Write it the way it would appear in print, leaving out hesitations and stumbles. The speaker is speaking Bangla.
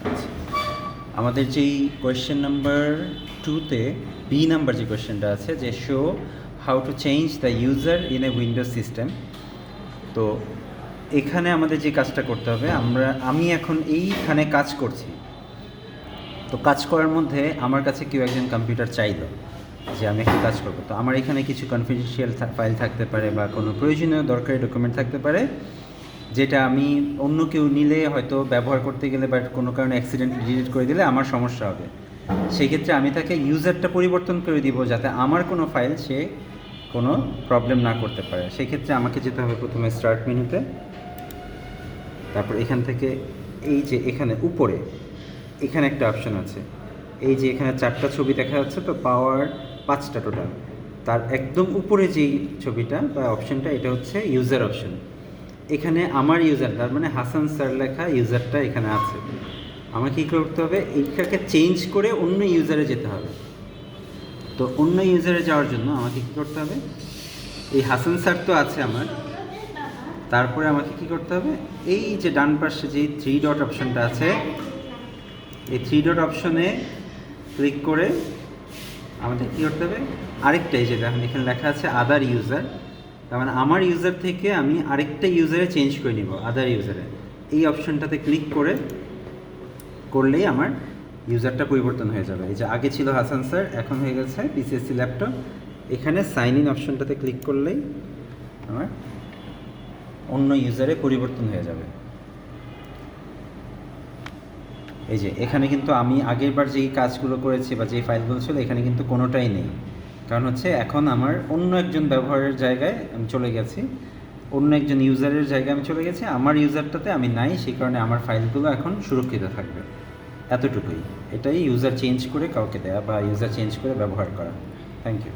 আচ্ছা, আমাদের যেই কোয়েশ্চেন নাম্বার 2-তে বি নাম্বার যে কোয়েশ্চেনটা আছে যে show how to change the user in a Windows system. তো এখানে আমাদের যে কাজটা করতে হবে, আমি এখন এইখানে কাজ করছি। তো কাজ করার মধ্যে আমার কাছে কেউ একজন কম্পিউটার চাইলো যে আমি একটা কাজ করবো, তো আমার এখানে কিছু কনফিডেন্সিয়াল ফাইল থাকতে পারে বা কোনো প্রয়োজনীয় দরকারি ডকুমেন্ট থাকতে পারে, যেটা আমি অন্য কেউ নিলে হয়তো ব্যবহার করতে গেলে বা কোনো কারণে অ্যাক্সিডেন্ট ডিলিট করে দিলে আমার সমস্যা হবে। সেই ক্ষেত্রে আমি তাকে ইউজারটা পরিবর্তন করে দিব যাতে আমার কোনো ফাইল সে কোনো প্রবলেম না করতে পারে। সেই ক্ষেত্রে আমাকে যেতে হবে প্রথমে স্টার্ট মেনুতে, তারপর এখান থেকে এই যে এখানে উপরে এখানে একটা অপশন আছে, এই যে এখানে 4টা ছবি দেখা যাচ্ছে, তো পাওয়ার 5টা টোটাল। তার একদম উপরে যেই ছবিটা বা অপশনটা, এটা হচ্ছে ইউজার অপশন। এখানে আমার ইউজার, তার মানে হাসান স্যার লেখা ইউজারটা এখানে আছে। আমাকে কী করতে হবে, এইটাকে চেঞ্জ করে অন্য ইউজারে যেতে হবে। তো অন্য ইউজারে যাওয়ার জন্য আমাকে কী করতে হবে, এই হাসান স্যার তো আছে আমার, তারপরে আমাকে কী করতে হবে, এই যে ডান পাশে যে 3 ডট অপশনটা আছে, এই 3 ডট অপশনে ক্লিক করে আমাদের কী করতে হবে, আরেকটা এই যে দেখুন এখানে লেখা আছে আদার ইউজার, তার মানে আমার ইউজার থেকে আমি আরেকটা ইউজারে চেঞ্জ করে নিব আদার ইউজারে। এই অপশনটাতে ক্লিক করলেই আমার ইউজারটা পরিবর্তন হয়ে যাবে। এই যে আগে ছিল হাসান স্যার, এখন হয়ে গেছে পিসিএসসি ল্যাপটপ। এখানে সাইন ইন অপশনটাতে ক্লিক করলেই আমার অন্য ইউজারে পরিবর্তন হয়ে যাবে। এই যে এখানে কিন্তু আমি আগেরবার যেই কাজগুলো করেছি বা যেই ফাইলগুলো ছিল এখানে কিন্তু কোনোটাই নেই, কারণ হচ্ছে এখন আমার অন্য একজন ব্যবহারের জায়গায় আমি চলে গেছি, অন্য একজন ইউজারের জায়গায় আমি চলে গেছি, আমার ইউজারটাতে আমি নাই, সেই কারণে আমার ফাইলগুলো এখন সুরক্ষিত থাকবে। এতটুকুই, এটাই ইউজার চেঞ্জ করে কাউকে দেয়া বা ইউজার চেঞ্জ করে ব্যবহার করা। Thank you.